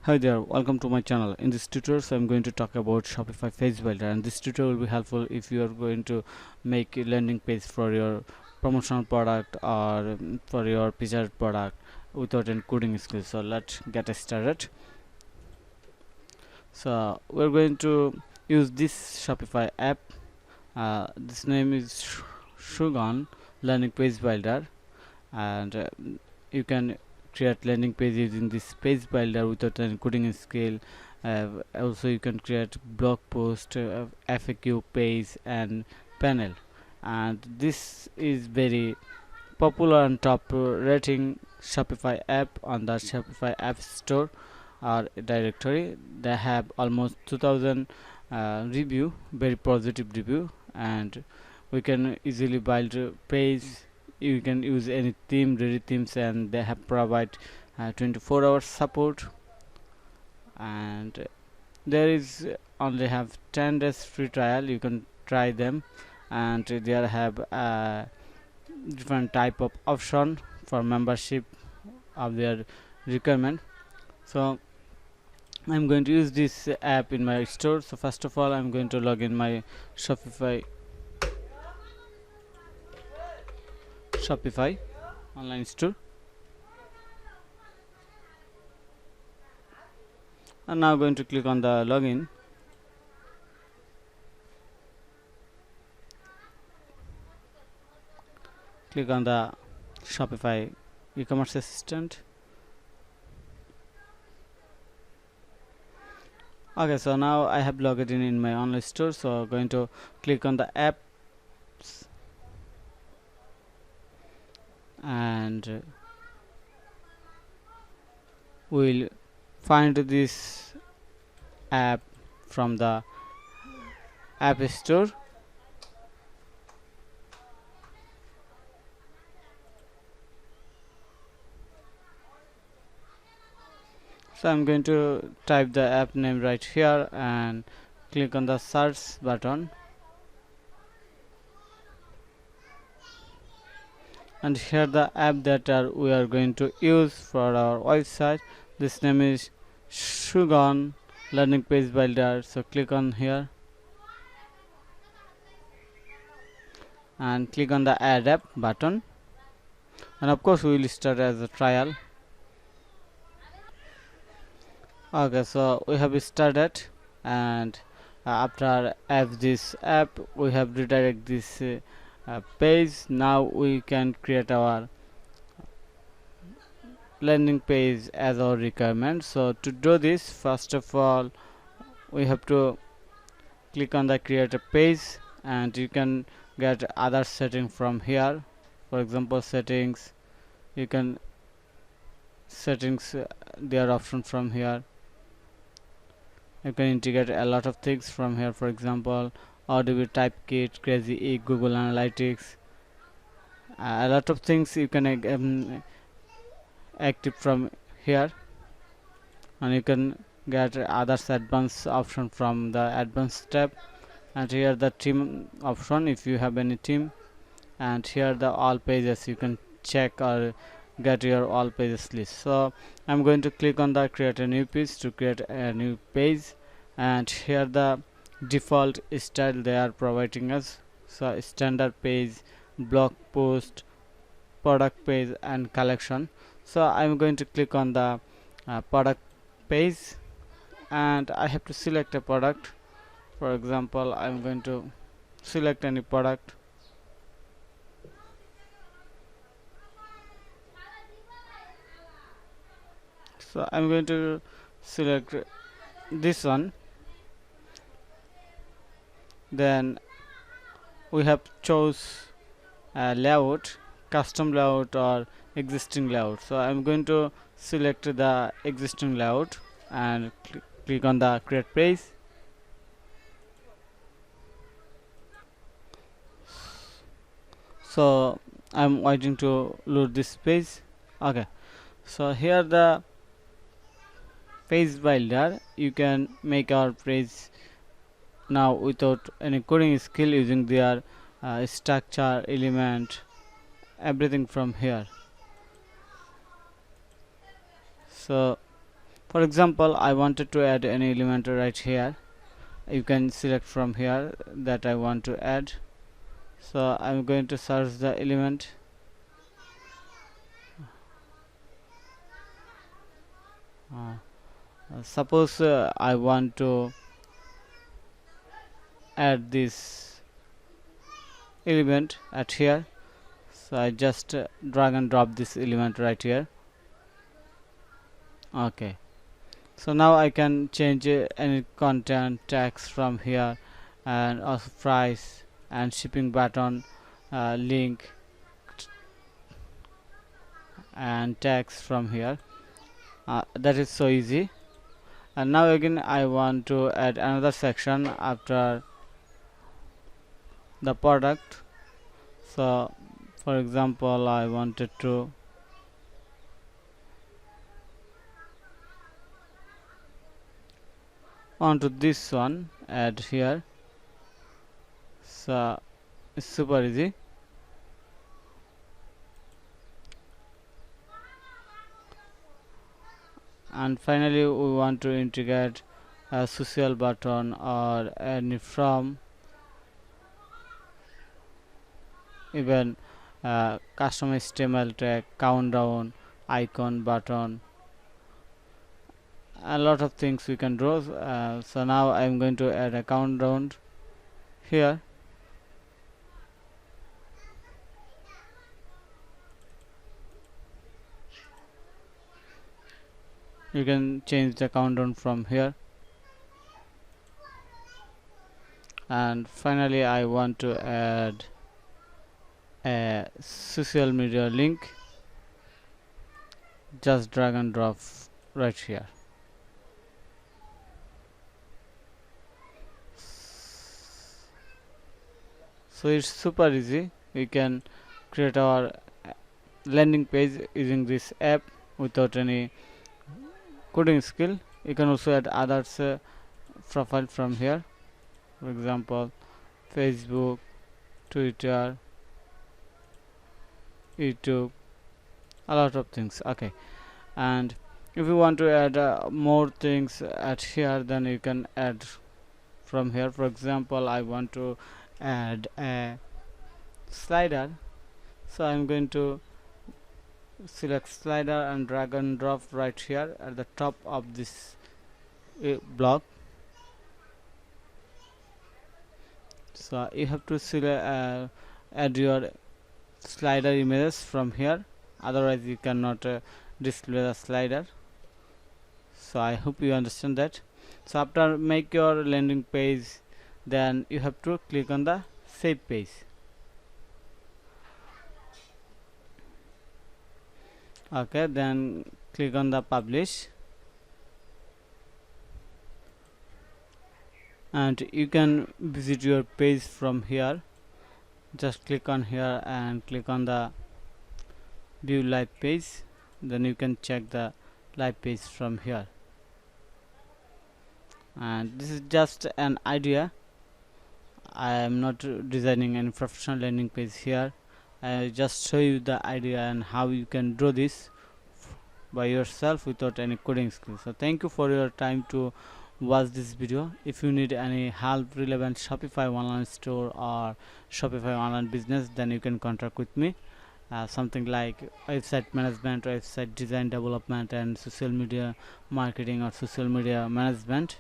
Hi there, welcome to my channel. In this tutorial, I'm going to talk about Shopify Page Builder, and this tutorial will be helpful if you are going to make a landing page for your promotional product or for your featured product without any coding skills. So let's get started. So we're going to use this Shopify app. This name is Shogun Landing Page Builder, and you can create landing page using this page builder without any coding skill. Also you can create blog post, FAQ page and panel, and this is very popular and top rating Shopify app on the Shopify app store or directory. They have almost 2000 review, very positive review, and we can easily build a page. You can use any theme, ready themes, and they have provide 24 hours support, and there is only have 10 days free trial. You can try them, and there have different type of option for membership of their requirement. So I'm going to use this app in my store. So first of all, I'm going to log in my Shopify online store, and now going to click on the login. Click on the Shopify e-commerce assistant. Okay, so now I have logged in my online store. So going to click on the apps, and we'll find this app from the app store. So I'm going to type the app name right here and click on the search button, and here the app that we are going to use for our website. This name is Shogun Landing Page Builder. So click on here and click on the add app button, and of course we will start as a trial. Okay, so we have started, and after add this app we have redirect this page. Now we can create our landing page as our requirement. So to do this, first of all we have to click on the create a page, and you can get other setting from here. For example, settings, you can settings their option from here. You can integrate a lot of things from here. For example, Audible type kit, crazy e Google Analytics, a lot of things you can active from here, and you can get others advanced option from the advanced tab. And here the theme option if you have any theme, and here the all pages you can check or get your all pages list. So I'm going to click on the create a new page to create a new page, and here the default style they are providing us. So standard page, blog post, product page and collection. So I'm going to click on the product page, and I have to select a product. For example, I'm going to select any product. So I'm going to select this one. Then we have chose layout, custom layout or existing layout. So I'm going to select the existing layout and click on the create page. So I'm waiting to load this page. Okay, so here the page builder, you can make our page now without any coding skill using their structure, element, everything from here. So For example, I wanted to add any element right here. You can select from here that I want to add. So I'm going to search the element. Suppose I want to add this element at here, so I just drag and drop this element right here. Okay, so now I can change any content text from here, and also price and shipping button, link and text from here. That is so easy. And now again I want to add another section after the product. So for example, I wanted to onto this one, add here. So it's super easy. And finally we want to integrate a social button or any from even custom HTML tag, countdown, icon, button, a lot of things we can draw. So now I'm going to add a countdown here. You can change the countdown from here. And finally I want to add a social media link. Just drag and drop right here. So it's super easy. We can create our landing page using this app without any coding skill. You can also add others profile from here, for example Facebook, Twitter, YouTube, a lot of things. Okay, and if you want to add more things at here, then you can add from here. For example, I want to add a slider, so I'm going to select slider and drag and drop right here at the top of this block. So you have to select add your slider images from here, otherwise you cannot display the slider. So I hope you understand that. So after make your landing page, then you have to click on the save page. Okay, then click on the publish, and you can visit your page from here. Just click on here and click on the view live page, then you can check the live page from here. And this is just an idea. I am not designing any professional landing page here. I just show you the idea and how you can draw this by yourself without any coding skills. So thank you for your time to watch this video. If you need any help relevant Shopify online store or Shopify online business, then you can contact with me. Something like website management, website design development, and social media marketing or social media management.